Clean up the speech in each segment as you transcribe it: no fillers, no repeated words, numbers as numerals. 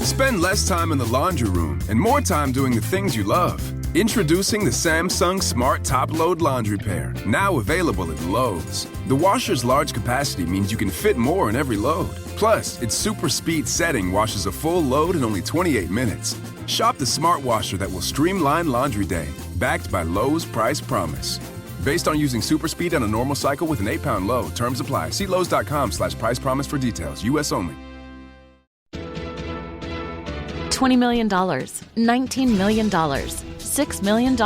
Spend less time in the laundry room and more time doing the things you love. Introducing the Samsung Smart Top Load Laundry Pair, now available at Lowe's. The washer's large capacity means you can fit more in every load. Plus, its super speed setting washes a full load in only 28 minutes. Shop the smart washer that will streamline laundry day, backed by Lowe's Price Promise. Based on using super speed on a normal cycle with an 8-pound load. Terms apply. See Lowe's.com/price promise for details. U.S. only. $20 million, $19 million, $6 million.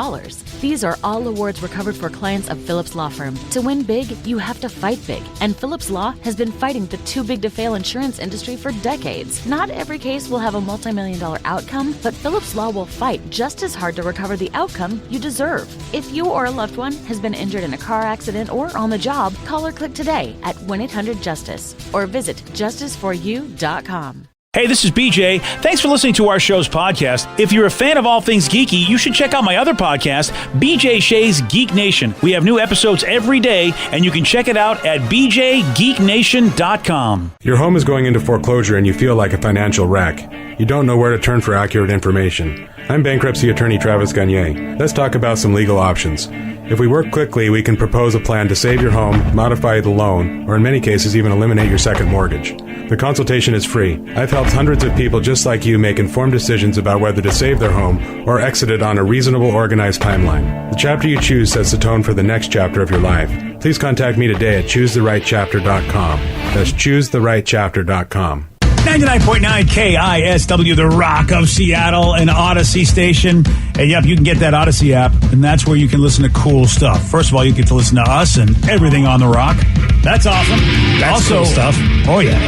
These are all awards recovered for clients of Phillips Law Firm. To win big, you have to fight big. And Phillips Law has been fighting the too-big-to-fail insurance industry for decades. Not every case will have a multi-million-dollar outcome, but Phillips Law will fight just as hard to recover the outcome you deserve. If you or a loved one has been injured in a car accident or on the job, call or click today at 1-800-JUSTICE or visit justiceforyou.com. Hey, this is BJ. Thanks for listening to our show's podcast. If you're a fan of all things geeky, you should check out my other podcast, BJ Shea's Geek Nation. We have new episodes every day, and you can check it out at bjgeeknation.com. Your home is going into foreclosure and you feel like a financial wreck. You don't know where to turn for accurate information. I'm bankruptcy attorney Travis Gagne. Let's talk about some legal options. If we work quickly, we can propose a plan to save your home, modify the loan, or in many cases even eliminate your second mortgage. The consultation is free. I've helped hundreds of people just like you make informed decisions about whether to save their home or exit it on a reasonable, organized timeline. The chapter you choose sets the tone for the next chapter of your life. Please contact me today at choosetherightchapter.com. That's choosetherightchapter.com. 99.9 KISW, the Rock of Seattle, an Odyssey station. And yep, you can get that Odyssey app, and that's where you can listen to cool stuff. First of all, you get to listen to us and everything on the Rock. That's awesome. That's also cool stuff. Oh, yeah.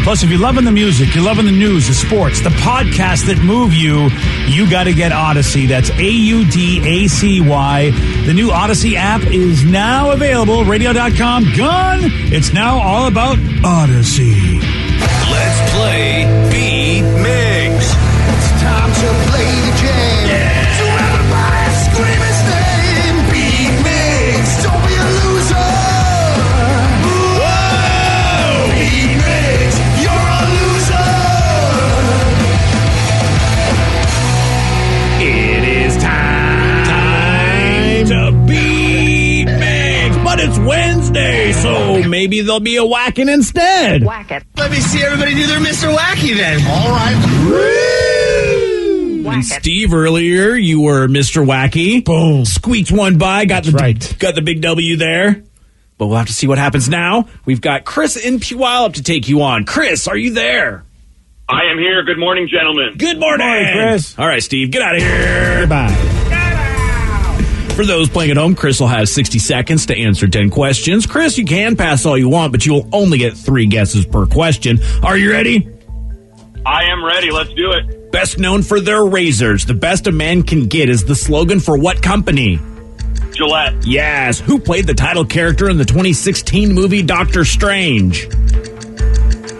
Plus, if you're loving the music, you're loving the news, the sports, the podcasts that move you, you got to get Odyssey. That's AUDACY. The new Odyssey app is now available. Radio.com, gone. It's now all about Odyssey. Let's play Beat Mix. It's time to play the game. Yeah. So everybody scream his name. Beat Mix. Don't be a loser. Whoa. Beat Mix. You're a loser. It is time to Beat Mix. But it's Wednesday, so maybe there'll be a whacking instead. Whack it. Let me see everybody do their Mr. Wacky then. All right. And Steve, earlier you were Mr. Wacky. Boom. Squeaked one by. Got the big W there. But we'll have to see what happens now. We've got Chris in Puyallup to take you on. Chris, are you there? I am here. Good morning, gentlemen. Good morning, Chris. All right, Steve, get out of here. Goodbye. For those playing at home, Chris will have 60 seconds to answer 10 questions. Chris, you can pass all you want, but you'll only get 3 guesses per question. Are you ready? I am ready. Let's do it. Best known for their razors, the best a man can get is the slogan for what company? Gillette. Yes. Who played the title character in the 2016 movie Doctor Strange?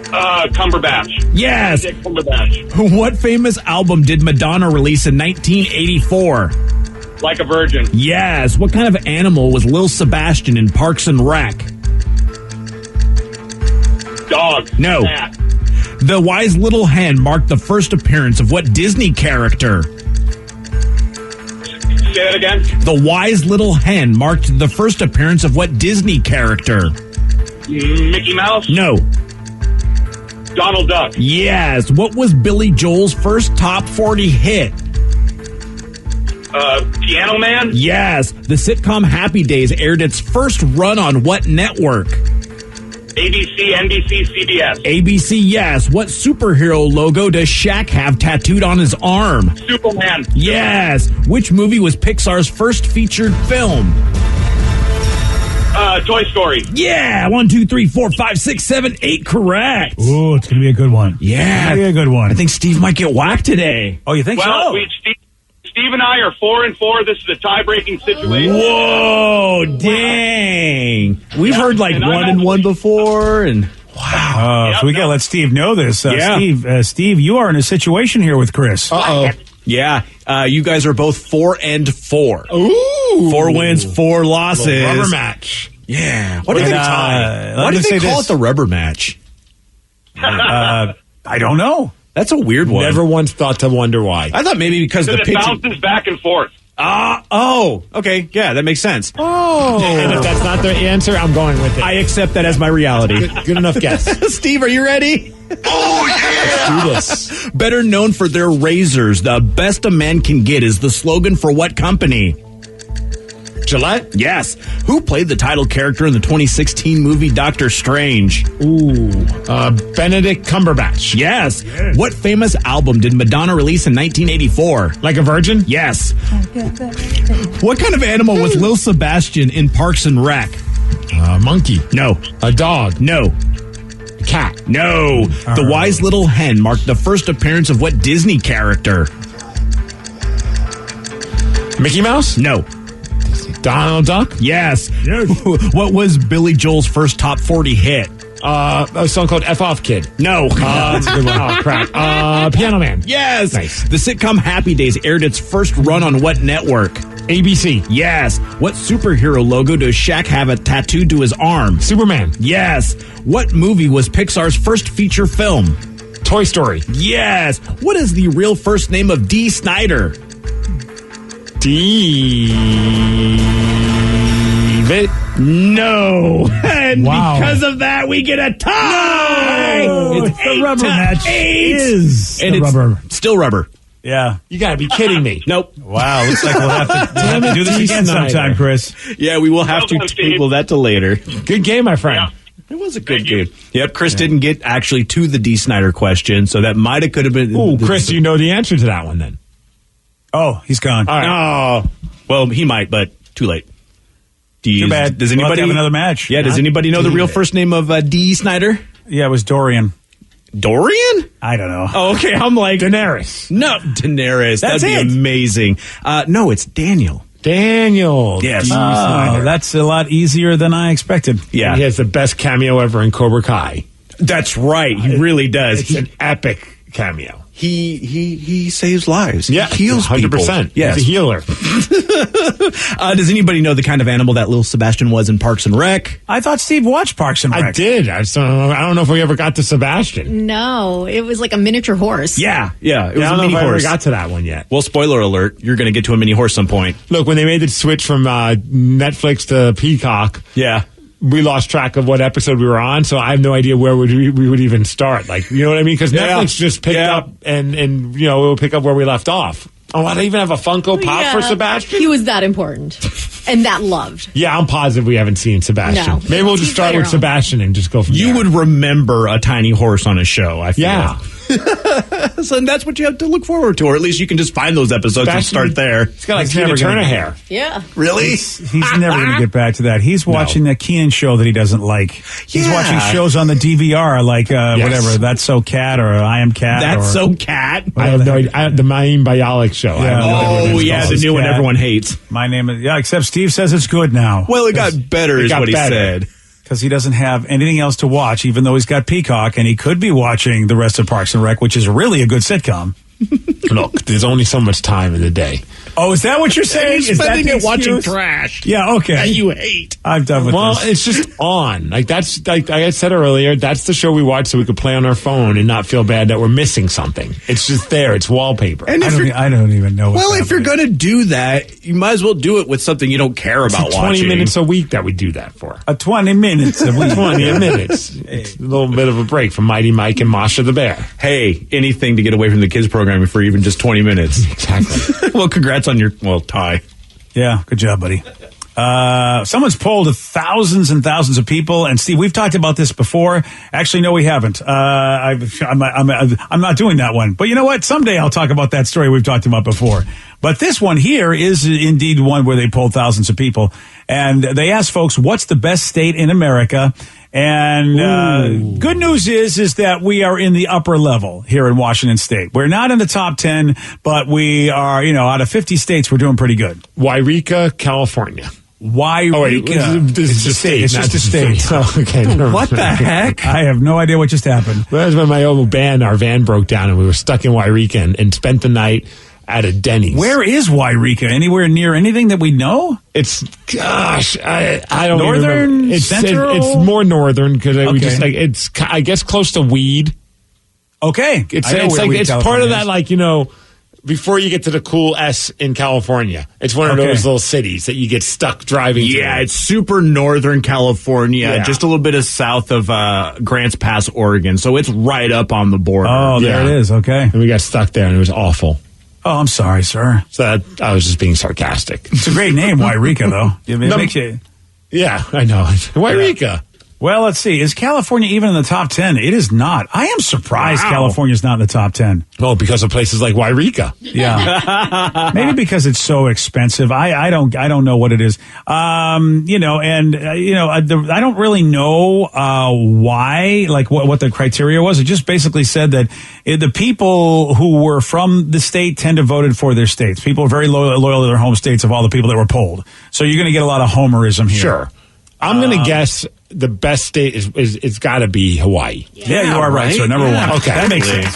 Cumberbatch. Yes. Cumberbatch. What famous album did Madonna release in 1984? Like a Virgin. Yes. What kind of animal was Lil Sebastian in Parks and Rec? Dog. No. Cat. The Wise Little Hen marked the first appearance of what Disney character? Say that again. The Wise Little Hen marked the first appearance of what Disney character? Mickey Mouse. No. Donald Duck. Yes. What was Billy Joel's first top 40 hit? Piano Man. Yes. The sitcom Happy Days aired its first run on what network? ABC, NBC, CBS. ABC, yes. What superhero logo does Shaq have tattooed on his arm? Superman. Yes. Which movie was Pixar's first featured film? Toy Story. Yeah. 1, 2, 3, 4, 5, 6, 7, 8. Correct. Ooh, it's going to be a good one. Yeah. It's going to be a good one. I think Steve might get whacked today. Oh, you think Well, so? Steve and I are 4-4. This is a tie-breaking situation. Whoa, dang. We've heard like 1-1 before, and wow. So we got to let Steve know this. Yeah. Steve, you are in a situation here with Chris. Uh-oh. Yeah, you guys are both 4-4. Ooh. 4 wins, 4 losses. Rubber match. Yeah. Why do they call it the rubber match? I don't know. That's a weird one. Never once thought to wonder why. I thought maybe because the It bounces back and forth. Okay. Yeah, that makes sense. And if that's not the answer, I'm going with it. I accept that as my reality. Good enough guess. Steve, are you ready? Oh, yeah! Let's do this. Better known for their razors, the best a man can get is the slogan for what company? Gillette? Yes. Who played the title character in the 2016 movie Doctor Strange? Benedict Cumberbatch. Yes. What famous album did Madonna release in 1984? Like a virgin? Yes. What kind of animal was Lil Sebastian in Parks and Rec? A monkey. No. A dog. No. A cat. No. The Wise Little Hen marked the first appearance of what Disney character? Mickey Mouse? No. Donald Duck? Yes. What was Billy Joel's first top 40 hit? A song called F Off Kid. No. That's a good one. Oh, crap. Piano Man. Yes. Nice. The sitcom Happy Days aired its first run on what network? ABC. Yes. What superhero logo does Shaq have a tattooed to his arm? Superman. Yes. What movie was Pixar's first feature film? Toy Story. Yes. What is the real first name of Dee Snider? David. No. And Wow. because of that, we get a tie. No. It's The rubber match 8. is And the it's rubber. still rubber. Yeah. You got to be kidding me. Nope. Wow. Looks like we'll have to do this Dee again Snider. sometime, Chris. Yeah, we will have Well to done, Steve. table that to later. Good game, my friend. It was a good game. Yep, Chris didn't get actually to the Dee Snider question, so that might have could have been. Ooh, Chris, you know the answer to that one then. Oh, he's gone. All right. Oh, well, he might, but too late. Too bad. Does We'll have anybody to have another match? Yeah, does anybody know the real first name of Dee Snider? Yeah, it was Dorian. Dorian? I don't know. Oh, okay. I'm like Daenerys. No, Daenerys. That's That'd be it. amazing. No, it's Daniel. Daniel. Yes. Dee Oh, Snider. that's a lot easier than I expected. Yeah, He has the best cameo ever in Cobra Kai. that's right. He really does. It's an epic cameo. He saves lives. Yeah, he heals 100%. people. Yes. He's a healer. Does anybody know the kind of animal that little Sebastian was in Parks and Rec? I thought Steve watched Parks and Rec. I did. I don't know if we ever got to Sebastian. No, it was like a miniature horse. Yeah. It was I a don't know mini if I ever horse. got to that one yet. Well, spoiler alert, you're going to get to a mini horse some point. Look, when they made the switch from Netflix to Peacock, Yeah. we lost track of what episode we were on, so I have no idea where we would even start. Like, you know what I mean? Because Yeah. Netflix just picked up and you know, we'll pick up where we left off. Oh, I even have a Funko Pop for Sebastian? He was that important and that loved. Yeah, I'm positive we haven't seen Sebastian. No. Maybe we'll just He's start later with on. Sebastian and just go from You there. would remember a tiny horse on a show, I feel. Yeah. So that's what you have to look forward to, or at least you can just find those episodes and Sebastian- start there. He's got like He's never Tina Turner gonna- hair. Yeah. Really? He's never going to get back to that. He's watching that Keenan show that he doesn't like. He's Yeah. watching shows on the DVR like whatever, That's So Cat or I Am Cat. That's or, So Cat. I have no idea. The Mayim Bialik show. I Yeah. have no idea what Oh, it's yeah, called. the new one Cat. everyone hates. My name is, except Steve says it's good now. Well, it got better, is got what he better. said. Because he doesn't have anything else to watch, even though he's got Peacock, and he could be watching the rest of Parks and Rec, which is really a good sitcom. Look, there's only so much time in the day. Oh, is that what you're saying? He's Is that spending the it watching excuse? trash. Yeah, okay. That you hate. I'm done with Well, this. it's just on. Like that's like I said earlier. That's the show we watch so we could play on our phone and not feel bad that we're missing something. It's just there. It's wallpaper. And I if don't, you're, I don't even know. well, what's if you're happening. going to do that, you might as well do it with something you don't care about It's 20 watching. minutes a week that we do that for. 20 minutes a week. 20 minutes. It's a little bit of a break from Mighty Mike and Masha the Bear. Hey, anything to get away from the kids programming for even just 20 minutes. Exactly. Well, congrats on your tie. Yeah, good job, buddy. Someone's polled thousands and thousands of people, and Steve, we've talked about this before. Actually, no, we haven't. I'm not doing that one. But you know what? Someday I'll talk about that story we've talked about before. But this one here is indeed one where they polled thousands of people, and they asked folks, "What's the best state in America?" And good news is that we are in the upper level here in Washington State. We're not in the top 10, but we are, out of 50 states, we're doing pretty good. Wairika, California. Wairika. Oh, wait. This is It's a state. It's not just a state. Oh, okay. never What the mind. heck? I have no idea what just happened. Well, that was when my old band, our van broke down and we were stuck in Wairika and spent the night at a Denny's. Where is Wairika? Anywhere near anything that we know? It's, gosh, I don't even Northern, remember. central? It's more northern because we Okay. just like, it's, I guess, close to Weed. Okay. It's I know where it's part California of that, is. like, you know, before you get to the cool S in California. It's one of Okay. those little cities that you get stuck driving to. Yeah, it's super northern California, Yeah. just a little bit of south of Grants Pass, Oregon. So it's right up on the border. Oh, there Yeah. it is. Okay. And we got stuck there, and it was awful. Oh, I'm sorry, sir. So I was just being sarcastic. It's a great name, Wairika, though. It No. makes you... Yeah, I know. Wairika. Well, let's see. Is California even in the top 10? It is not. I am surprised Wow. California's not in the top 10. Oh, because of places like Wairika. Yeah. Maybe because it's so expensive. I don't know what it is. I don't really know why, like what the criteria was. It just basically said that the people who were from the state tend to voted for their states. People are very loyal to their home states of all the people that were polled. So you're going to get a lot of homerism here. Sure. I'm going to guess the best state is it's got to be Hawaii. Yeah, you are right. So number one. Okay. That makes sense.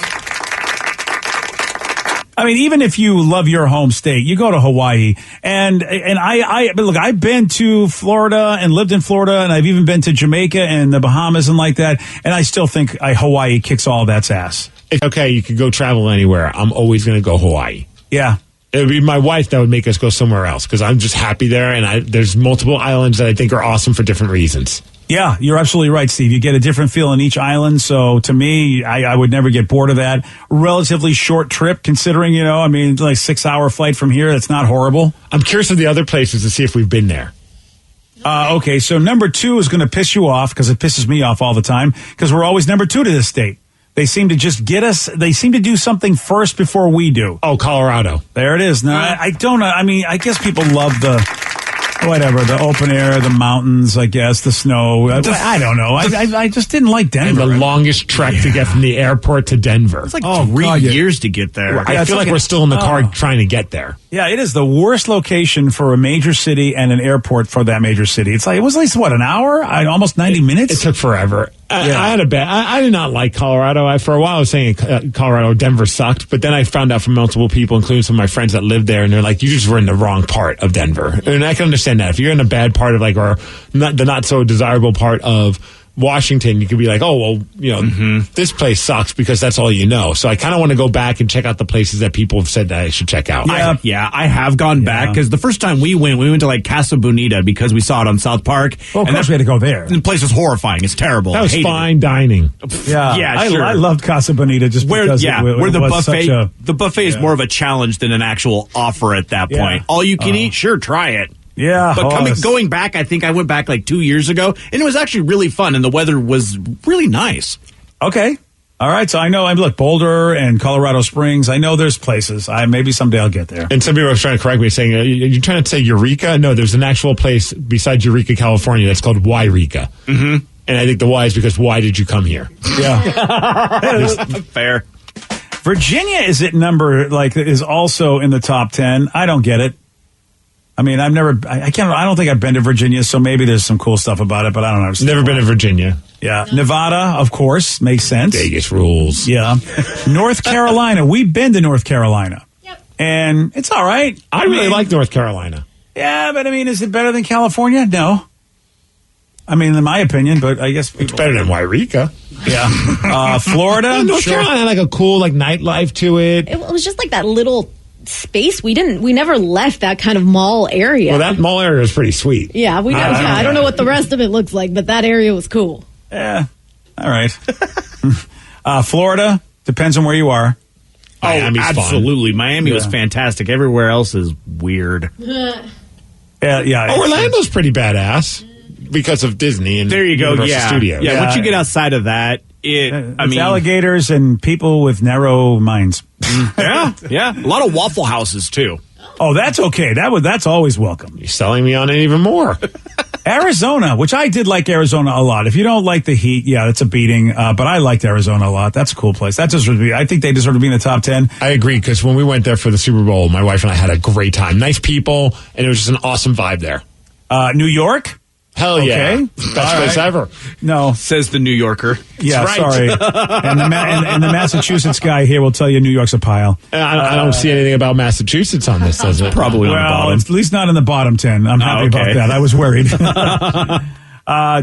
I mean, even if you love your home state, you go to Hawaii, and but look, I've been to Florida and lived in Florida, and I've even been to Jamaica and the Bahamas and like that, and I still think Hawaii kicks all that's ass. Okay, you could go travel anywhere. I'm always going to go Hawaii. Yeah. It would be my wife that would make us go somewhere else because I'm just happy there, and there's multiple islands that I think are awesome for different reasons. Yeah, you're absolutely right, Steve. You get a different feel in each island. So to me, I would never get bored of that. Relatively short trip considering, like 6-hour flight from here. That's not horrible. I'm curious of the other places to see if we've been there. Okay, so number 2 is going to piss you off because it pisses me off all the time because we're always number 2 to this state. They seem to just get us. They seem to do something first before we do. Oh, Colorado. There it is. Now, I don't know. I mean, I guess people love the open air, the mountains, I guess, the snow. I don't know. I just didn't like Denver. And the longest trek to get from the airport to Denver. It's like 3 years to get there. I feel like we're still in the car trying to get there. Yeah, it is the worst location for a major city and an airport for that major city. It's like, it was at least, an hour? Almost 90 minutes? It took forever. I had a bad. I did not like Colorado. For a while, I was saying Colorado, Denver sucked. But then I found out from multiple people, including some of my friends that lived there, and they're like, you just were in the wrong part of Denver. And I can understand that. If you're in a bad part of the not so desirable part of Washington, you could be like, oh, well, this place sucks because that's all you know. So I kind of want to go back and check out the places that people have said that I should check out. I have gone back because the first time we went to like Casa Bonita because we saw it on South Park. Well, of course we had to go there. The place was horrifying. It's terrible. That was fine dining. Yeah, sure. I loved Casa Bonita just because where the was buffet the buffet is more of a challenge than an actual offer at that point. All you can eat, sure, try it. Yeah, but going back, I think I went back like 2 years ago, and it was actually really fun, and the weather was really nice. Okay. All right, so I know, look, Boulder and Colorado Springs, I know there's places. Maybe someday I'll get there. And some people are trying to correct me, saying, are you trying to say Eureka? No, there's an actual place besides Eureka, California, that's called Wairika. Mm-hmm. And I think the why is because why did you come here? Yeah. Fair. Virginia is is also in the top 10. I don't get it. I mean, I don't think I've been to Virginia, so maybe there's some cool stuff about it, but I don't know. Never been to Virginia. Yeah. Nevada, of course, makes sense. Vegas rules. Yeah. North Carolina. We've been to North Carolina. Yep. And it's all right. I really like North Carolina. Yeah, but is it better than California? No. In my opinion, but I guess it's better than Wairika. Yeah. Florida. North Carolina had like a cool nightlife to it. It was just like that little space. We never left that kind of mall area. Well, that mall area is pretty sweet. Yeah, we know. I don't know what the rest of it looks like, but that area was cool. Yeah. All right. Florida depends on where you are. Miami's absolutely. Fun. Miami was fantastic. Everywhere else is weird. Yeah. Orlando's pretty badass because of Disney and there you go. Universal Studios. Yeah. Once you get outside of that, it's alligators and people with narrow minds. Yeah. A lot of Waffle Houses too. Oh, that's okay. That's always welcome. You're selling me on it even more. Arizona, which I did like Arizona a lot. If you don't like the heat, it's a beating. But I liked Arizona a lot. That's a cool place. I think they deserve to be in the top 10. I agree, because when we went there for the Super Bowl, my wife and I had a great time. Nice people, and it was just an awesome vibe there. New York? Hell yeah. Okay. Best place ever. No. Says the New Yorker. Yeah, right. Sorry. and the Massachusetts guy here will tell you New York's a pile. I don't see anything about Massachusetts on this, does it? Probably on the bottom. At least not in the bottom 10. I'm happy about that. I was worried.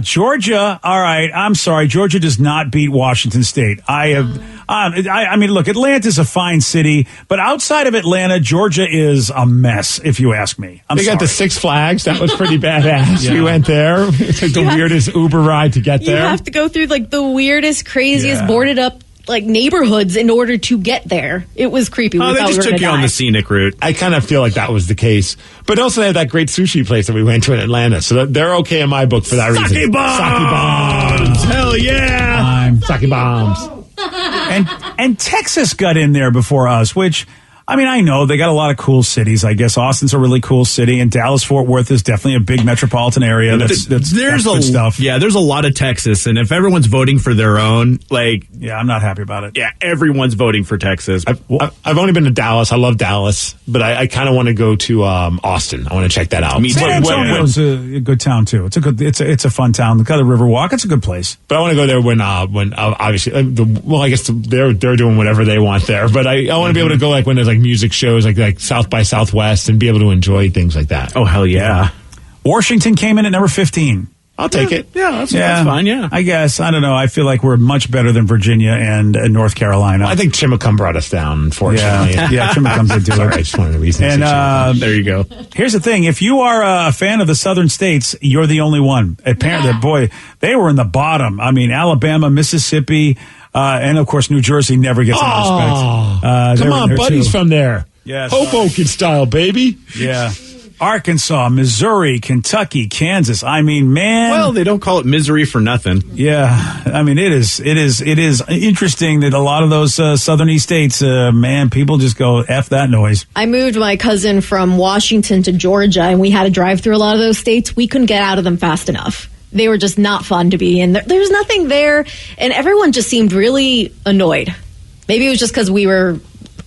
Georgia, all right. I'm sorry. Georgia does not beat Washington State. I I mean, look, Atlanta's a fine city, but outside of Atlanta, Georgia is a mess, if you ask me. They got the Six Flags. That was pretty badass. Yeah. We went there. It took the weirdest Uber ride to get there. You have to go through like the weirdest, craziest, boarded up like neighborhoods in order to get there. It was creepy. They just took you on the scenic route. I kind of feel like that was the case. But also they had that great sushi place that we went to in Atlanta. So they're okay in my book for that reason. Sake bombs! Hell yeah! Sake bombs. And Texas got in there before us, which, I mean, I know they got a lot of cool cities. I guess Austin's a really cool city, and Dallas-Fort Worth is definitely a big metropolitan area. That's good stuff. Yeah, there's a lot of Texas, and if everyone's voting for their own, yeah, I'm not happy about it. Yeah, everyone's voting for Texas. I've only been to Dallas. I love Dallas, but I kind of want to go to Austin. I want to check that out. San Antonio's a good town too. It's a fun town. Look at the Riverwalk. It's a good place. But I want to go there when obviously, I guess they're doing whatever they want there. But I want to be able to go like when there's like music shows like South by Southwest and be able to enjoy things like that. Oh, hell yeah. Washington came in at number 15. I'll take it. Yeah, that's fine, yeah. I guess. I don't know. I feel like we're much better than Virginia and North Carolina. Well, I think Chimacum brought us down, unfortunately. Yeah, Chimacum did do it. Sorry, I just wanted to reason. And there you go. Here's the thing. If you are a fan of the southern states, you're the only one. Apparently, boy, they were in the bottom. I mean, Alabama, Mississippi, and of course, New Jersey never gets any respect. Come on, buddies from there. Yes. Hoboken style, baby. Yeah. Arkansas, Missouri, Kentucky, Kansas. I mean, man. Well, they don't call it misery for nothing. Yeah. I mean, it is interesting that a lot of those southern east states, man, people just go F that noise. I moved my cousin from Washington to Georgia, and we had to drive through a lot of those states. We couldn't get out of them fast enough. They were just not fun to be in. There's nothing there, and everyone just seemed really annoyed. Maybe it was just because we were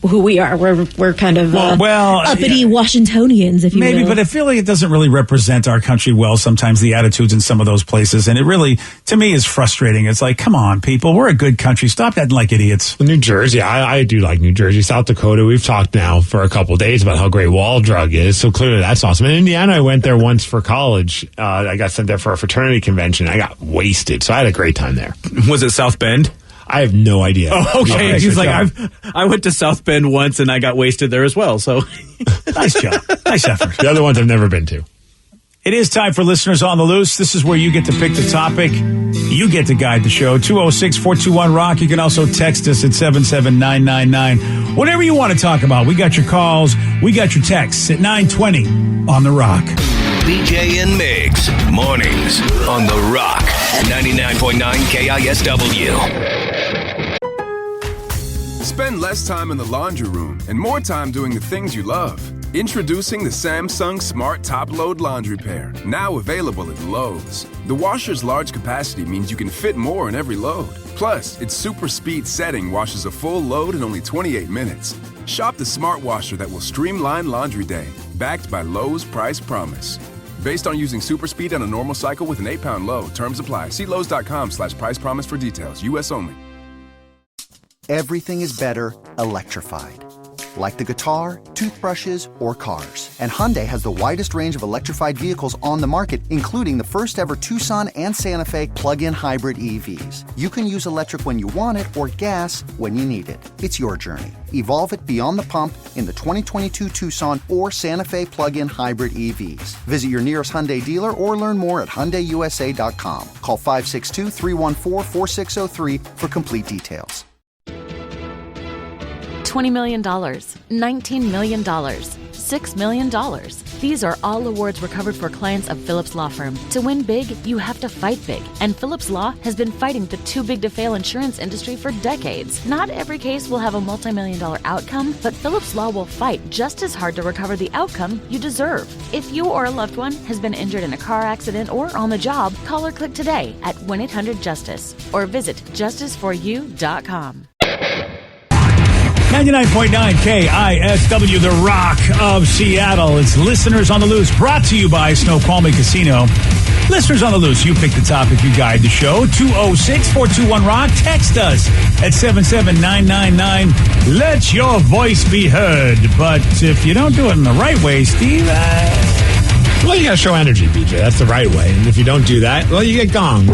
who we are. We're kind of uppity Washingtonians, if you will. Maybe, but I feel like it doesn't really represent our country well sometimes, the attitudes in some of those places. And it really, to me, is frustrating. It's like, come on, people. We're a good country. Stop acting like idiots. New Jersey, I do like New Jersey. South Dakota, we've talked now for a couple of days about how great Wall Drug is. So clearly that's awesome. In Indiana, I went there once for college. I got sent there for a fraternity convention. I got wasted. So I had a great time there. Was it South Bend? I have no idea. Oh, okay. He's like, I went to South Bend once and I got wasted there as well. So nice job. Nice effort. The other ones I've never been to. It is time for Listeners on the Loose. This is where you get to pick the topic. You get to guide the show. 206-421-ROCK. You can also text us at 77999. Whatever you want to talk about. We got your calls. We got your texts at 920 on The Rock. BJ and Migs, mornings on The Rock, 99.9 KISW. Spend less time in the laundry room and more time doing the things you love. Introducing the Samsung Smart Top Load Laundry Pair, now available at Lowe's. The washer's large capacity means you can fit more in every load. Plus, its super speed setting washes a full load in only 28 minutes. Shop the smart washer that will streamline laundry day, backed by Lowe's Price Promise. Based on using super speed on a normal cycle with an 8-pound load. Terms apply. See Lowe's.com/price promise for details. U.S. only. Everything is better electrified. Like the guitar, toothbrushes, or cars. And Hyundai has the widest range of electrified vehicles on the market, including the first ever Tucson and Santa Fe plug-in hybrid EVs. You can use electric when you want it or gas when you need it. It's your journey. Evolve it beyond the pump in the 2022 Tucson or Santa Fe plug-in hybrid EVs. Visit your nearest Hyundai dealer or learn more at HyundaiUSA.com. Call 562-314-4603 for complete details. $20 million, $19 million, $6 million. These are all awards recovered for clients of Phillips Law Firm. To win big, you have to fight big. And Phillips Law has been fighting the too big to fail insurance industry for decades. Not every case will have a multi-million-dollar outcome, but Phillips Law will fight just as hard to recover the outcome you deserve. If you or a loved one has been injured in a car accident or on the job, call or click today at 1-800-JUSTICE or visit justiceforyou.com. 99.9 KISW, The Rock of Seattle. It's Listeners on the Loose, brought to you by Snoqualmie Casino. Listeners on the Loose, you pick the topic, you guide the show. 206-421-ROCK. Text us at 77999. Let your voice be heard. But if you don't do it in the right way, Steve... Well, you got to show energy, BJ. That's the right way. And if you don't do that, well, you get gonged.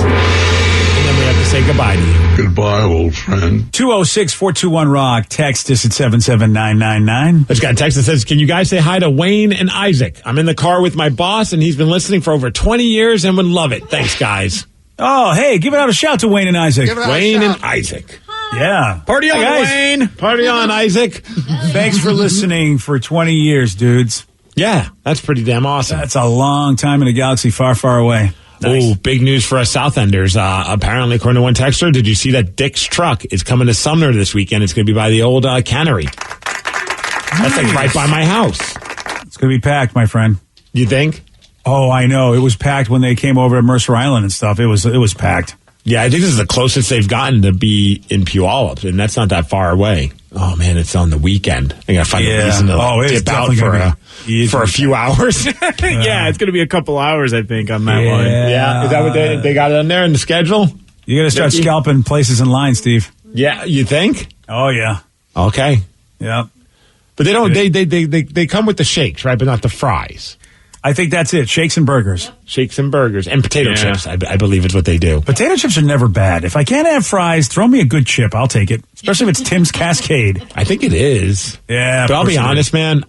then we have to say goodbye to you. Goodbye, old friend. 206-421-ROCK. Text us at 77999. There's got a text that says, can you guys say hi to Wayne and Isaac? I'm in the car with my boss, and he's been listening for over 20 years and would love it. Thanks, guys. Oh, hey, give it out a shout to Wayne and Isaac. Wayne and Isaac. Yeah. Party on, Wayne. Party on, Isaac. Thanks for listening for 20 years, dudes. Yeah, that's pretty damn awesome. That's a long time in a galaxy far, far away. Nice. Oh, big news for us Southenders. Apparently, according to one texter, did you see that Dick's Truck is coming to Sumner this weekend? It's going to be by the old cannery. That's like right by my house. It's going to be packed, my friend. You think? Oh, I know. It was packed when they came over to Mercer Island and stuff. It was packed. Yeah, I think this is the closest they've gotten to be in Puyallup, and that's not that far away. Oh, man, it's on the weekend. I got to find a reason to dip out for a few hours. Yeah, it's going to be a couple hours, I think, on that one. Yeah, is that what they got it on there in the schedule? You got to start scalping places in line, Steve. Yeah, you think? Oh, yeah. Okay. Yeah. But they don't. They come with the shakes, right? But not the fries. I think that's it. Shakes and burgers. Shakes and burgers. And potato chips, I believe is what they do. Potato chips are never bad. If I can't have fries, throw me a good chip. I'll take it. Especially if it's Tim's Cascade. I think it is. Yeah. But I'll be honest, man.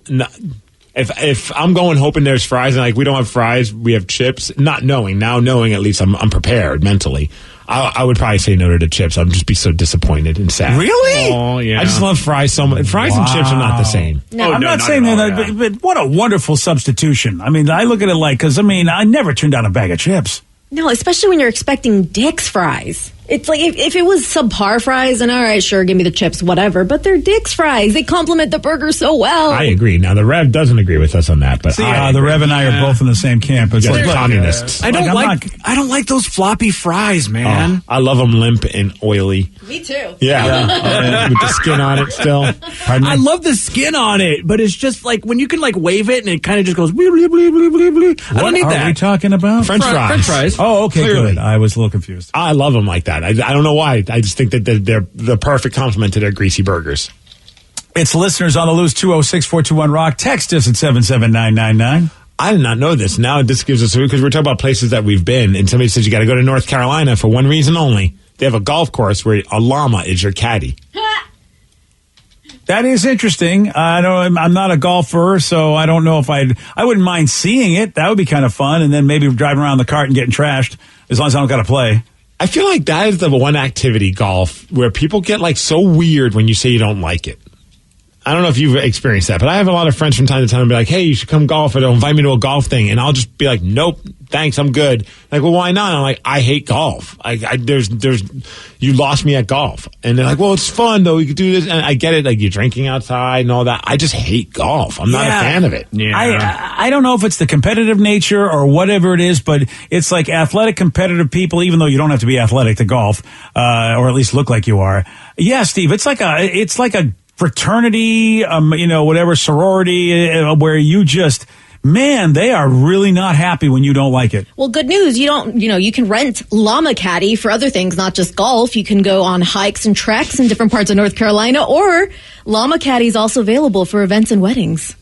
If I'm going hoping there's fries and like we don't have fries, we have chips, not knowing. Now knowing at least I'm prepared mentally. I would probably say no to the chips. I'd just be so disappointed and sad. Really? Oh, yeah. I just love fries so much. Fries and chips are not the same. No, I'm not saying that, but what a wonderful substitution. I mean, I look at it like, because, I never turned down a bag of chips. No, especially when you're expecting Dick's fries. It's like if it was subpar fries, then all right, sure, give me the chips, whatever. But they're Dick's fries. They complement the burger so well. I agree. Now, the Rev doesn't agree with us on that, but the Rev and I are both in the same camp. It's like communists. I don't like those floppy fries, man. I love them limp and oily. Me too. Yeah. With the skin on it still. I love the skin on it, but it's just like when you can like wave it and it kind of just goes blee, blee, blee, blee, blee, blee. I don't need that. What are we talking about? French fries. French fries. Oh, okay, Clearly. good. I was a little confused. I love them like that. I don't know why. I just think that they're the perfect complement to their greasy burgers. It's listeners on the loose, 206-421-ROCK. Text us at 77999. I did not know this. Now this gives us, because we're talking about places that we've been, and somebody says you got to go to North Carolina for one reason only. They have a golf course where a llama is your caddy. That is interesting. I'm not a golfer, so I don't know if I wouldn't mind seeing it. That would be kind of fun. And then maybe driving around the cart and getting trashed, as long as I don't got to play. I feel like that is the one activity, golf, where people get like so weird when you say you don't like it. I don't know if you've experienced that, but I have a lot of friends from time to time and be like, hey, you should come golf, or they'll invite me to a golf thing. And I'll just be like, nope, thanks, I'm good. Like, well, why not? I'm like, I hate golf. You lost me at golf. And they're like, well, it's fun though. We could do this. And I get it. Like you're drinking outside and all that. I just hate golf. I'm not a fan of it. Yeah. I don't know if it's the competitive nature or whatever it is, but it's like athletic, competitive people, even though you don't have to be athletic to golf, or at least look like you are. Yeah, Steve, it's like a fraternity, whatever sorority, where you just, man, they are really not happy when you don't like it. Well, good news. You can rent Llama Caddy for other things, not just golf. You can go on hikes and treks in different parts of North Carolina, or Llama Caddy is also available for events and weddings.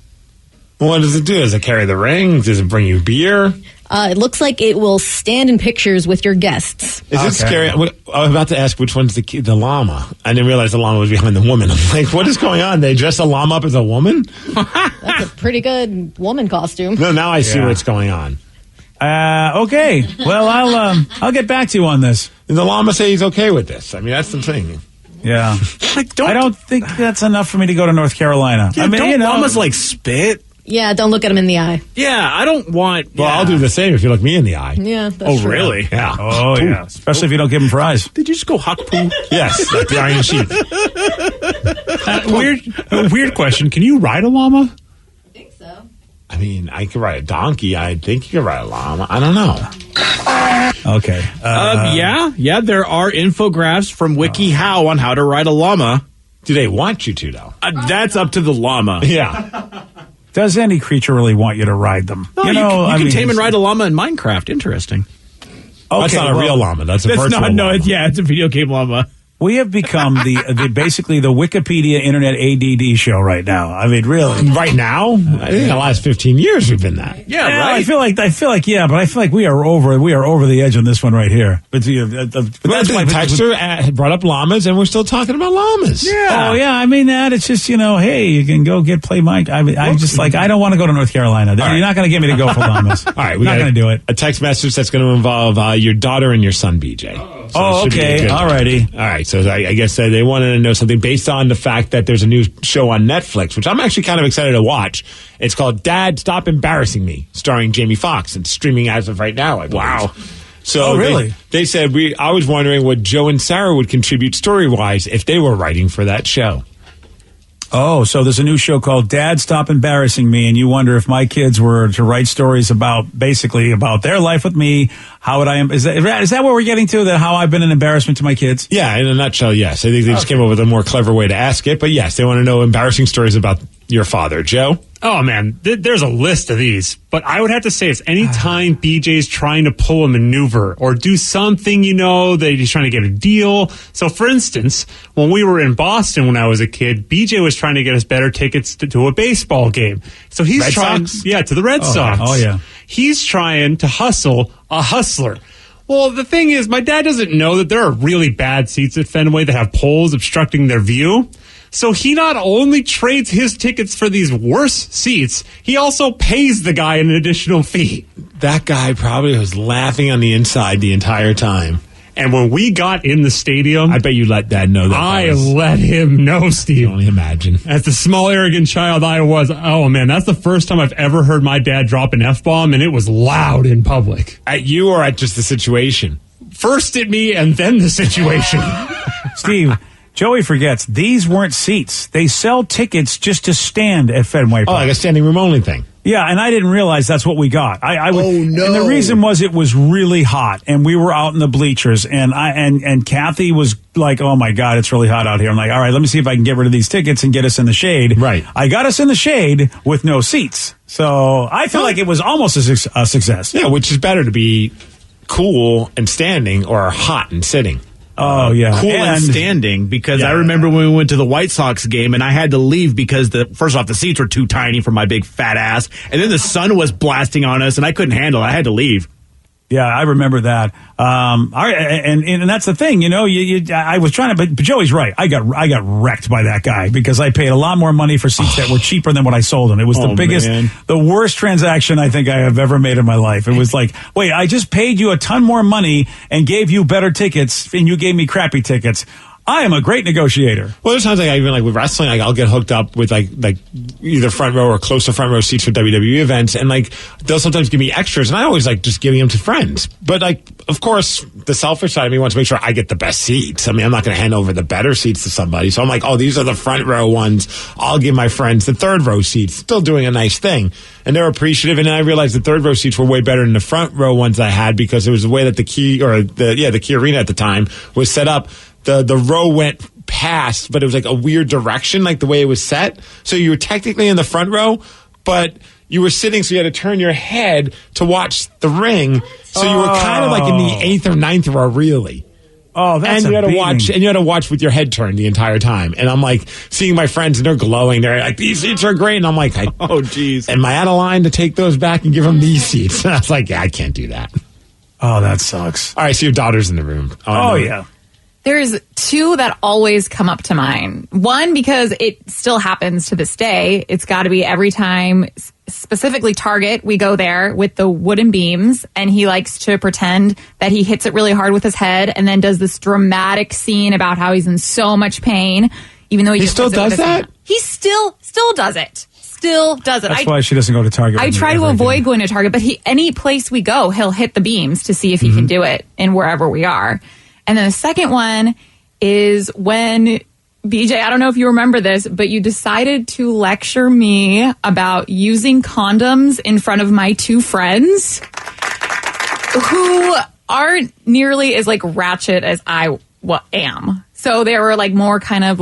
What does it do? Does it carry the rings? Does it bring you beer? It looks like it will stand in pictures with your guests. Is it scary? I was about to ask which one's the llama. I didn't realize the llama was behind the woman. I'm like, what is going on? They dress a llama up as a woman? That's a pretty good woman costume. No, now I see what's going on. Okay. Well, I'll get back to you on this. Did the llama say he's okay with this? I mean, that's the thing. Yeah. I don't think that's enough for me to go to North Carolina. Yeah, don't llamas like spit? Yeah, don't look at him in the eye. Yeah, I don't want... Well, I'll do the same if you look me in the eye. Yeah, that's true. Really? Yeah. Oh, Poo. yeah. Especially if you don't give him fries. Did you just go huck poo? Yes, like the Iron Sheik. Weird question. Can you ride a llama? I think so. I mean, I could ride a donkey. I think you could ride a llama. I don't know. Okay. Yeah, there are infographics from WikiHow on how to ride a llama. Do they want you to, though? That's up to the llama. Yeah. Does any creature really want you to ride them? No, you can tame and ride a llama in Minecraft. Interesting. Okay, that's not a real llama. That's a virtual llama. It's a video game llama. We have become the basically the Wikipedia Internet ADD show right now. I mean, really. Right now? I think the last 15 years we've been that. Yeah, right. I feel like we are over the edge on this one right here. But that's why Texter brought up llamas, and we're still talking about llamas. Yeah. Oh yeah. I mean that. It's just hey, you can go play Mike. I'm just like I don't want to go to North Carolina. You're not going to get me to go for llamas. All right, we're not going to do it. A text message that's going to involve your daughter and your son, BJ. So okay. Alrighty. All right. So I guess they wanted to know something based on the fact that there's a new show on Netflix, which I'm actually kind of excited to watch. It's called Dad, Stop Embarrassing Me, starring Jamie Foxx. It's streaming as of right now, I believe. Wow. So really? They said, I was wondering what Joe and Sarah would contribute story-wise if they were writing for that show. Oh, so there's a new show called Dad, Stop Embarrassing Me, and you wonder if my kids were to write stories about their life with me, how would I am? Is that what we're getting to? That how I've been an embarrassment to my kids? Yeah, in a nutshell, yes. I think they just came up with a more clever way to ask it, but yes, they want to know embarrassing stories about your father. Joe? Oh, man, there's a list of these, but I would have to say it's any time BJ's trying to pull a maneuver or do something, that he's trying to get a deal. So, for instance, when we were in Boston when I was a kid, BJ was trying to get us better tickets to a baseball game. So he's trying, to the Red Sox. Oh, yeah. He's trying to hustle a hustler. Well, the thing is, my dad doesn't know that there are really bad seats at Fenway that have poles obstructing their view. So he not only trades his tickets for these worse seats, he also pays the guy an additional fee. That guy probably was laughing on the inside the entire time. And when we got in the stadium, I bet you let Dad know that. I let him know, Steve. I can only imagine. As the small, arrogant child I was, oh man, that's the first time I've ever heard my dad drop an F-bomb, and it was loud in public. At you or at just the situation? First at me and then the situation. Steve, Joey forgets, these weren't seats. They sell tickets just to stand at Fenway Park. Oh, like a standing room only thing. Yeah, and I didn't realize that's what we got. Oh, no. And the reason was it was really hot, and we were out in the bleachers, and Kathy was like, oh, my God, it's really hot out here. I'm like, all right, let me see if I can get rid of these tickets and get us in the shade. Right. I got us in the shade with no seats. So I feel like it was almost a success. Yeah, which is better to be cool and standing or hot and sitting. Oh, yeah. Cool and standing, because I remember when we went to the White Sox game and I had to leave because first off, the seats were too tiny for my big fat ass. And then the sun was blasting on us and I couldn't handle it. I had to leave. Yeah, I remember that. All right, and that's the thing, I was trying to, but Joey's right. I got wrecked by that guy because I paid a lot more money for seats that were cheaper than what I sold them. It was the biggest, the worst transaction I think I have ever made in my life. It was like, wait, I just paid you a ton more money and gave you better tickets, and you gave me crappy tickets. I am a great negotiator. Well, there's times even with wrestling, I'll get hooked up with like either front row or close to front row seats for WWE events, and they'll sometimes give me extras, and I always just giving them to friends. But of course, the selfish side of me wants to make sure I get the best seats. I mean, I'm not going to hand over the better seats to somebody. So I'm like, oh, these are the front row ones. I'll give my friends the third row seats. Still doing a nice thing, and they're appreciative. And then I realized the third row seats were way better than the front row ones I had because it was the way that the Key Arena at the time was set up. The row went past, but it was like a weird direction, like the way it was set. So you were technically in the front row, but you were sitting, so you had to turn your head to watch the ring. So you were kind of like in the 8th or 9th row, really. Oh, that's and you had to watch with your head turned the entire time. And I'm like seeing my friends, and they're glowing. They're like, these seats are great. And I'm like, oh, geez. Am I out of line to take those back and give them these seats? And I was like, yeah, I can't do that. Oh, that sucks. All right, so your daughter's in the room. Oh yeah. There's two that always come up to mind. One, because it still happens to this day. It's got to be every time, specifically Target, we go there with the wooden beams, and he likes to pretend that he hits it really hard with his head and then does this dramatic scene about how he's in so much pain, even though he still does that? He still does it. Still does it. That's why she doesn't go to Target. I try to avoid going to Target, but any place we go, he'll hit the beams to see if he can do it in wherever we are. And then the second one is when, BJ, I don't know if you remember this, but you decided to lecture me about using condoms in front of my two friends who aren't nearly as ratchet as I am. So they were more kind of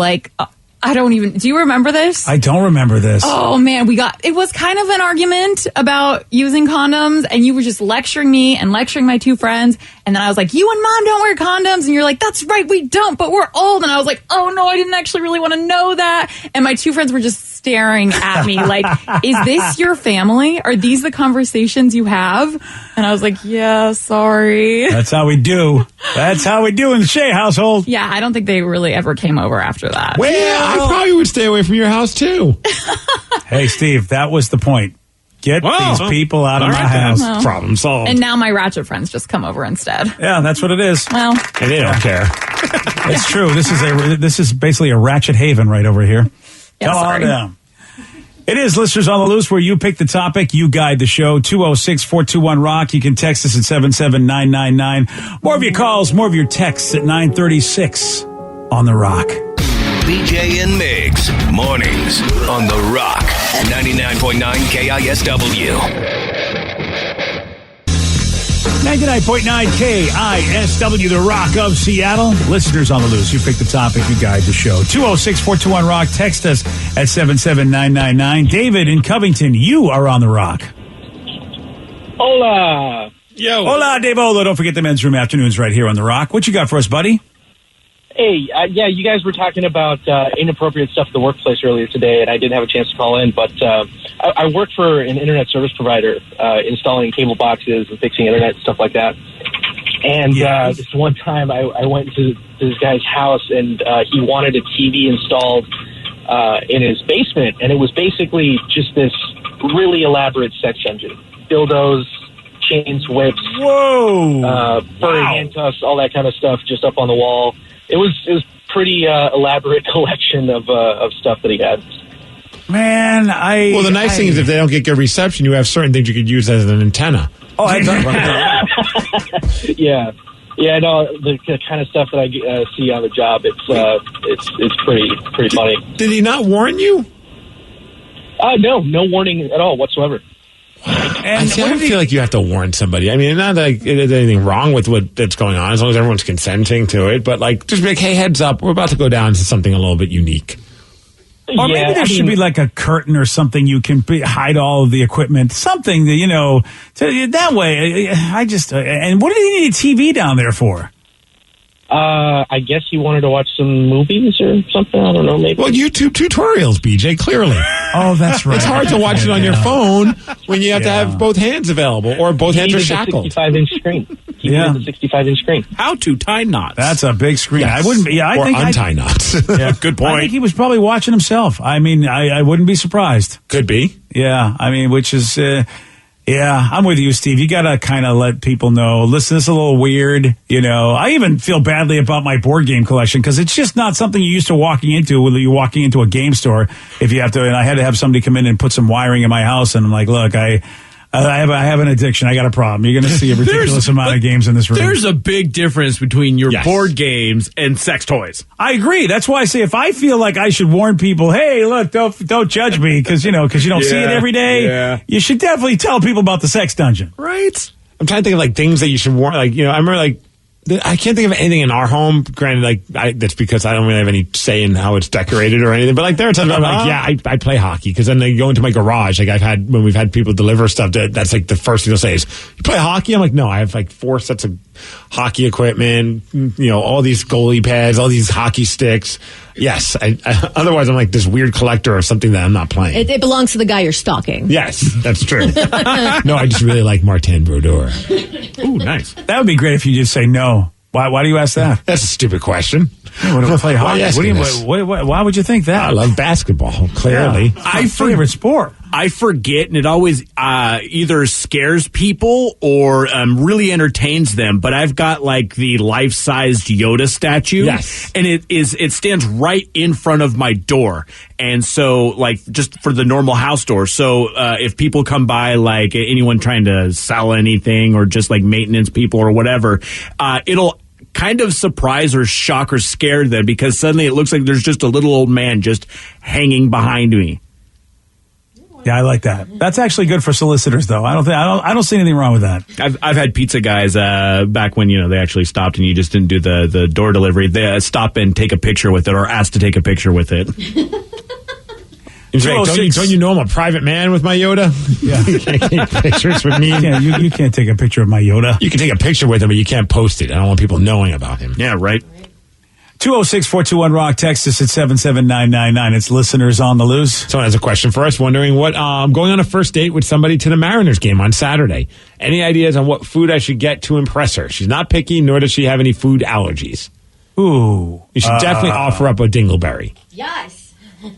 do you remember this? I don't remember this. Oh man, it was kind of an argument about using condoms, and you were just lecturing me and lecturing my two friends, And then I was like, you and Mom don't wear condoms. And you're like, that's right, we don't, but we're old. And I was like, oh no, I didn't actually really want to know that. And my two friends were just staring at me like, is this your family? Are these the conversations you have? And I was like, yeah, sorry. That's how we do. That's how we do in the Shea household. Yeah, I don't think they really ever came over after that. Well, I probably would stay away from your house too. Hey, Steve, that was the point. Get these people out of my house. Well. Problem solved. And now my ratchet friends just come over instead. Yeah, that's what it is. Well, and they don't care. It's true. This is basically a ratchet haven right over here. Yeah, Come on sorry. down. It is Listeners on the Loose, where you pick the topic, you guide the show. 206-421-ROCK. You can text us at 77999. More of your calls, more of your texts at 936 on the Rock. BJ and Migs, mornings on The Rock, 99.9 KISW. 99.9 KISW, the Rock of Seattle. Listeners on the Loose, you pick the topic, you guide the show. 206-421-ROCK. Text us at 77999. David in Covington, you are on the Rock. Hola. Yo. Hola, Dave Ola. Don't forget the Men's Room Afternoons right here on the Rock. What you got for us, buddy? Hey, yeah, you guys were talking about inappropriate stuff at the workplace earlier today, and I didn't have a chance to call in, but I work for an internet service provider, installing cable boxes and fixing internet and stuff like that. And this one time I went to this guy's house, and he wanted a TV installed in his basement, and it was basically just this really elaborate sex dungeon. Dildos, chains, whips, furry handcuffs, all that kind of stuff just up on the wall. It was pretty elaborate collection of stuff that he had. Man, Well, the nice thing is if they don't get good reception, you have certain things you could use as an antenna. Oh, I Yeah, no, the kind of stuff that I see on the job, it's pretty funny. Did he not warn you? No warning at all whatsoever. I don't feel like you have to warn somebody. I mean, not that there's anything wrong with that's going on, as long as everyone's consenting to it. But like, just be like, hey, heads up, we're about to go down to something a little bit unique. Or maybe there should be like a curtain or something you can hide all of the equipment. Something that, that way. And what did he need a TV down there for? I guess he wanted to watch some movies or something. I don't know, maybe. Well, YouTube tutorials, BJ, clearly. Oh, that's right. It's hard to watch it on your phone when you have to have both hands available, or both hands are shackled. 65-inch screen. He needed a 65-inch screen. How to tie knots. That's a big screen. Yes. I wouldn't be. I or think untie knots. Yeah, good point. I think he was probably watching himself. I mean, I wouldn't be surprised. Could be. Yeah, I mean, which is... yeah, I'm with you, Steve. You got to kind of let people know, listen, this is a little weird. I even feel badly about my board game collection because it's just not something you're used to walking into when you're walking into a game store. If you have to, and I had to have somebody come in and put some wiring in my house, and I'm like, look, I have an addiction. I got a problem. You're going to see a ridiculous amount of games in this room. There's a big difference between your board games and sex toys. I agree. That's why I say if I feel like I should warn people, hey, look, don't judge me because you don't see it every day. Yeah. You should definitely tell people about the sex dungeon. Right. I'm trying to think of like things that you should warn. Like, I remember like, I can't think of anything in our home. Granted, that's because I don't really have any say in how it's decorated or anything. But like there are times I'm like, I play hockey because then they go into my garage. Like when we've had people deliver stuff, that's like the first thing they'll say is, "You play hockey?" I'm like, "No, I have like 4 sets of hockey equipment. All these goalie pads, all these hockey sticks." Yes. Otherwise, I'm like this weird collector of something that I'm not playing. It belongs to the guy you're stalking. Yes, that's true. No, I just really like Martin Brodeur. Ooh, nice. That would be great if you just say no. Why do you ask that? That's a stupid question. What do I play hockey? Why would you think that? I love basketball, clearly. Yeah. My favorite sport. I forget, and it always either scares people or really entertains them. But I've got like the life-sized Yoda statue, and it stands right in front of my door, and so like just for the normal house door. So if people come by, like anyone trying to sell anything or just like maintenance people or whatever, it'll kind of surprise or shock or scare them because suddenly it looks like there's just a little old man just hanging behind me. Yeah, I like that. That's actually good for solicitors, though. I don't see anything wrong with that. I've had pizza guys back when they actually stopped and you just didn't do the door delivery. They stop and take a picture with it or ask to take a picture with it. He's like, don't you know I'm a private man with my Yoda? Yeah. You can't take pictures with me. You can't take a picture of my Yoda. You can take a picture with him, but you can't post it. I don't want people knowing about him. Yeah, right. 206-421-ROCK. Text us at 77999. It's listeners on the loose. Someone has a question for us, wondering what going on a first date with somebody to the Mariners game on Saturday. Any ideas on what food I should get to impress her? She's not picky, nor does she have any food allergies. Ooh. You should definitely offer up a dingleberry. Yes.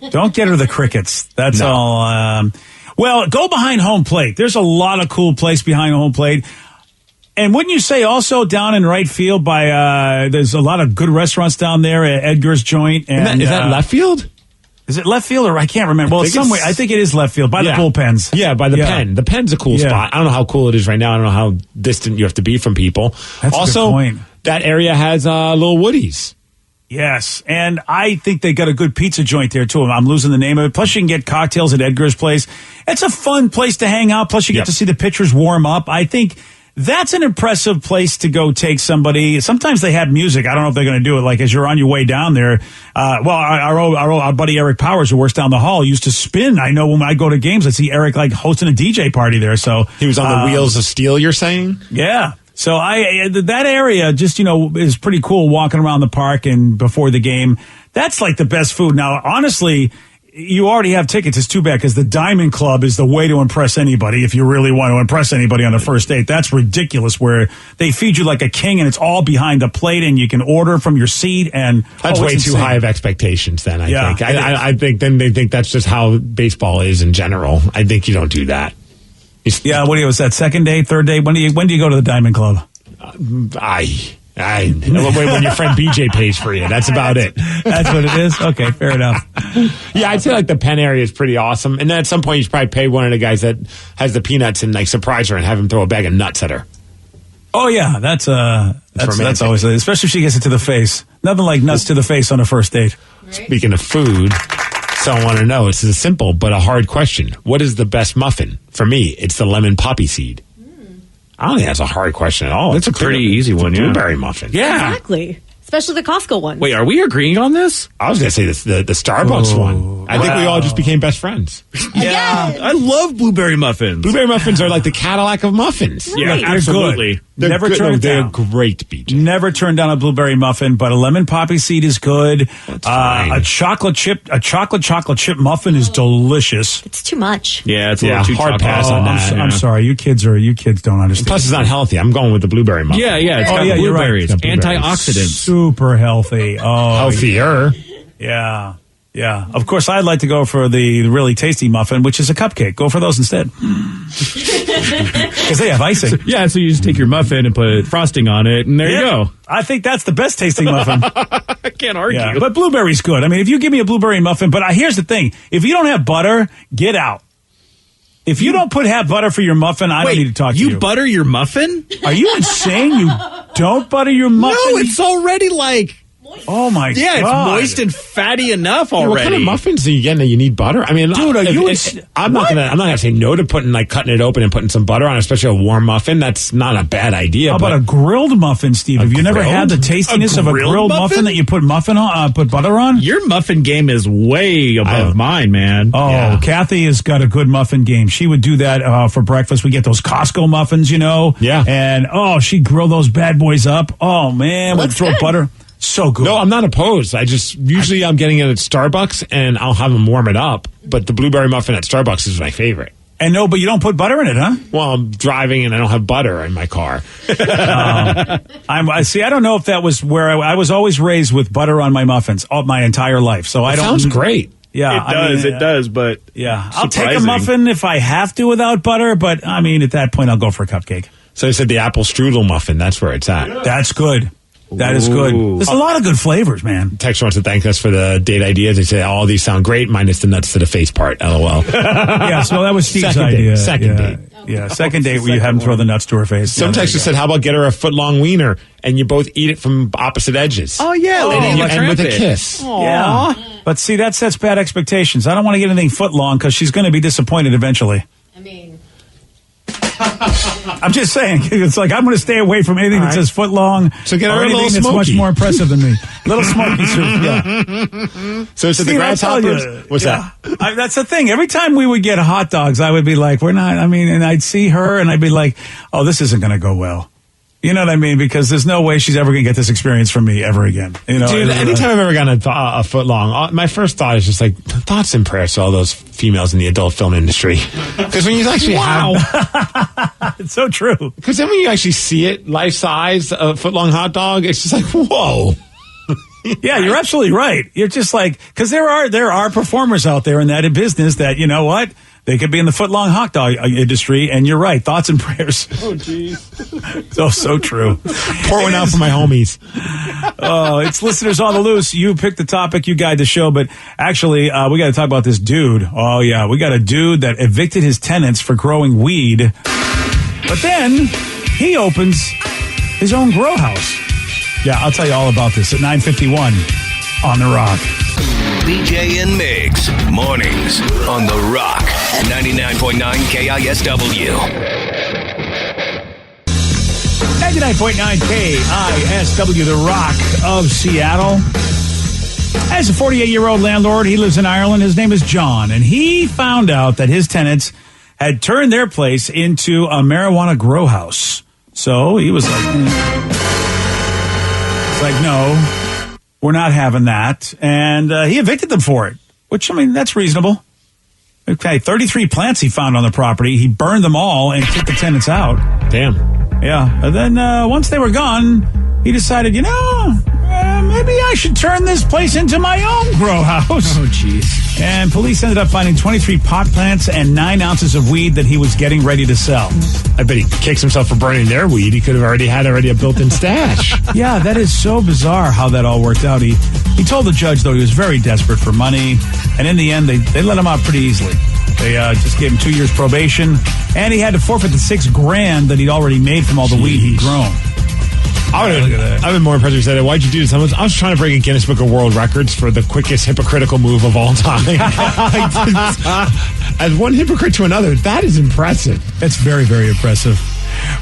Don't get her the crickets. That's all. Well, go behind home plate. There's a lot of cool place behind home plate. And wouldn't you say also down in right field by there's a lot of good restaurants down there at Edgar's Joint. And is that left field? Is it left field or I can't remember. Well, somewhere. I think it is left field by the bullpens. Yeah, by the pen. The pen's a cool spot. I don't know how cool it is right now. I don't know how distant you have to be from people. That's also, a good point. That area has little Woodies. Yes, and I think they got a good pizza joint there, too. I'm losing the name of it. Plus, you can get cocktails at Edgar's place. It's a fun place to hang out. Plus, you get to see the pitchers warm up. I think that's an impressive place to go take somebody. Sometimes they have music. I don't know if they're going to do it. Like, as you're on your way down there, our buddy Eric Powers, who works down the hall, used to spin. I know when I go to games, I see Eric, like, hosting a DJ party there. So he was on the Wheels of Steel, you're saying? Yeah. So that area just, is pretty cool walking around the park and before the game. That's like the best food. Now, honestly, you already have tickets. It's too bad because the Diamond Club is the way to impress anybody if you really want to impress anybody on the first date. That's ridiculous where they feed you like a king and it's all behind the plate and you can order from your seat. And that's way too high of expectations then, I think. I think then they think that's just how baseball is in general. I think you don't do that. Yeah, was that second day, third day? When do you go to the Diamond Club? When your friend BJ pays for you. That's about it. That's what it is? Okay, fair enough. Yeah, I'd say like the Penn area is pretty awesome. And then at some point you should probably pay one of the guys that has the peanuts and like surprise her and have him throw a bag of nuts at her. Oh yeah, that's always, especially if she gets it to the face. Nothing like nuts to the face on a first date. Right. Speaking of food, someone want to know, it's a simple but a hard question. What is the best muffin? For me, it's the lemon poppy seed. I don't think that's a hard question at all. That's a pretty easy one, blueberry muffin. Yeah. Exactly. Especially the Costco one. Wait, are we agreeing on this? I was going to say this, the Starbucks one. I think we all just became best friends. Yeah. I love blueberry muffins. Blueberry muffins are like the Cadillac of muffins. Right. Yeah, absolutely. They're Never good. turn it They're down. great, BJ. Never turn down a blueberry muffin, but a lemon poppy seed is good. A chocolate chip muffin is delicious. It's too much. Yeah, it's a little too hard pass on that. I'm sorry, you kids don't understand. Plus, it's not healthy. I'm going with the blueberry muffin. Yeah, it's got blueberries, antioxidants, super healthy. Oh, healthier. Yeah. Yeah, of course, I'd like to go for the really tasty muffin, which is a cupcake. Go for those instead. Because they have icing. So you just take your muffin and put frosting on it, and there you go. I think that's the best tasting muffin. I can't argue. Yeah, but blueberry's good. I mean, if you give me a blueberry muffin, but here's the thing. If you don't have butter, get out. If you don't have butter for your muffin, I don't need to talk to you. You butter your muffin? Are you insane? You don't butter your muffin? No, it's already like... Oh my God. Yeah, it's moist and fatty enough already. What kind of muffins do you get that you need butter? I mean, dude, I'm not gonna say no to cutting it open and putting some butter on, especially a warm muffin. That's not a bad idea. How about a grilled muffin, Steve? Have you never had the tastiness of a grilled muffin that you put put butter on? Your muffin game is way above mine, man. Oh, yeah. Kathy has got a good muffin game. She would do that for breakfast. We get those Costco muffins, Yeah. And she'd grill those bad boys up. Oh man, we'd throw butter. So good. No, I'm not opposed. Usually I'm getting it at Starbucks and I'll have them warm it up. But the blueberry muffin at Starbucks is my favorite. And but you don't put butter in it, huh? Well, I'm driving and I don't have butter in my car. I don't know if that was where I was always raised with butter on my muffins all my entire life. So I don't. Sounds great. Yeah, it does. But yeah, I'll take a muffin if I have to without butter. But I mean, at that point, I'll go for a cupcake. So you said the apple strudel muffin. That's where it's at. That's good. That is good. There's a lot of good flavors, man. Texture wants to thank us for the date ideas. They say all these sound great, minus the nuts to the face part. LOL. Yeah, so that was Steve's idea. Second date. Yeah, second date where you have him throw the nuts to her face. Some texture said, how about get her a foot-long wiener and you both eat it from opposite edges? Oh, yeah. And you end with a kiss. Aww. Yeah. But see, that sets bad expectations. I don't want to get anything foot-long because she's going to be disappointed eventually. I mean... I'm just saying. It's like, I'm going to stay away from anything that says foot long. So get her a anything little that's much smoky. more impressive than me. Little smoky suit, yeah. So it's the grasshoppers? What's that? That's the thing. Every time we would get hot dogs, I would be like, and I'd see her and I'd be like, oh, this isn't going to go well. You know what I mean? Because there's no way she's ever going to get this experience from me ever again. You know, dude, anytime I've ever gotten a foot long, my first thought is just like, thoughts and prayers to all those females in the adult film industry. Because when you actually have... It's so true. Because then when you actually see it, life-size, a foot-long hot dog, it's just like, whoa. Yeah, you're absolutely right. You're just like, because there are performers out there in that business that, you know what? They could be in the foot-long hot dog industry, and you're right. Thoughts and prayers. Oh, jeez. So true. Pour one out for my homies. Oh, it's listeners on the loose. You pick the topic, you guide the show, but actually, we got to talk about this dude. Oh, yeah, we got a dude that evicted his tenants for growing weed, but then he opens his own grow house. Yeah, I'll tell you all about this at 9:51 on The Rock. BJ and Migs, mornings on The Rock, 99.9 KISW. 99.9 KISW, The Rock of Seattle. As a 48-year-old landlord, he lives in Ireland. His name is John, and he found out that his tenants had turned their place into a marijuana grow house. So he was like, it's like, no. We're not having that. And he evicted them for it, which, I mean, that's reasonable. Okay, 33 plants he found on the property. He burned them all and kicked the tenants out. Damn. Yeah. And then once they were gone, he decided, maybe I should turn this place into my own grow house. Oh, jeez. And police ended up finding 23 pot plants and 9 ounces of weed that he was getting ready to sell. I bet he kicks himself for burning their weed. He could have already had a built-in stash. Yeah, that is so bizarre how that all worked out. He told the judge, though, he was very desperate for money. And in the end, they let him out pretty easily. They just gave him 2 years probation. And he had to forfeit the $6,000 that he'd already made from all the weed he'd grown. Look at that. I've been more impressed when you said it. Why'd you do this? I was trying to break a Guinness Book of World Records for the quickest hypocritical move of all time. As one hypocrite to another, that is impressive. That's very, very impressive.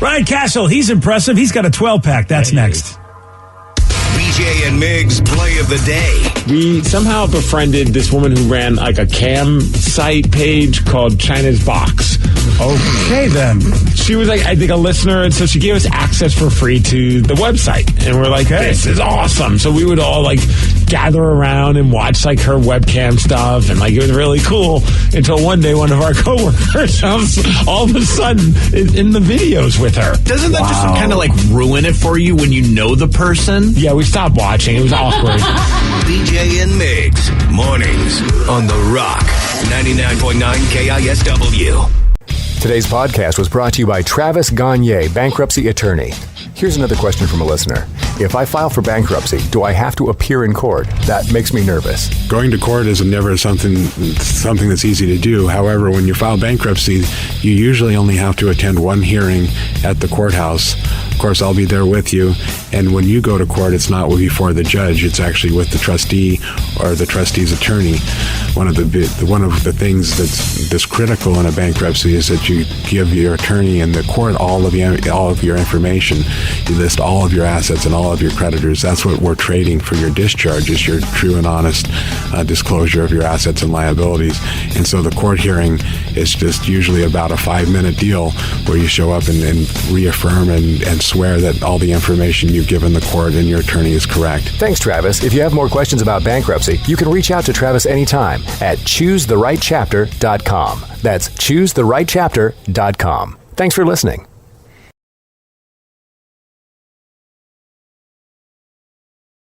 Ryan Castle, he's impressive. He's got a 12-pack. That's next. BJ and Migs play of the day. We somehow befriended this woman who ran like a cam site page called China's Box. Okay, then. She was like, I think, a listener, and so she gave us access for free to the website. And we're like, this is awesome. So we would all like gather around and watch like her webcam stuff, and like it was really cool until one day one of our coworkers all of a sudden in the videos with her. Doesn't that just kind of like ruin it for you when you know the person? Yeah, we stopped watching. It was awkward. BJ and Migs, mornings on The Rock, 99.9 KISW. Today's podcast was brought to you by Travis Gagne, bankruptcy attorney. Here's another question from a listener. If I file for bankruptcy, do I have to appear in court? That makes me nervous. Going to court is never something that's easy to do. However, when you file bankruptcy, you usually only have to attend one hearing at the courthouse. Of course, I'll be there with you. And when you go to court, it's not before the judge. It's actually with the trustee or the trustee's attorney. One of the things that's critical in a bankruptcy is that you give your attorney and the court all of your information. You list all of your assets and all of your creditors. That's what we're trading for your discharge, is your true and honest disclosure of your assets and liabilities. And so the court hearing is just usually about a 5-minute deal where you show up and reaffirm and swear that all the information you've given the court and your attorney is correct. Thanks, Travis. If you have more questions about bankruptcy, you can reach out to Travis anytime at choosetherightchapter.com. That's choosetherightchapter.com. Thanks for listening.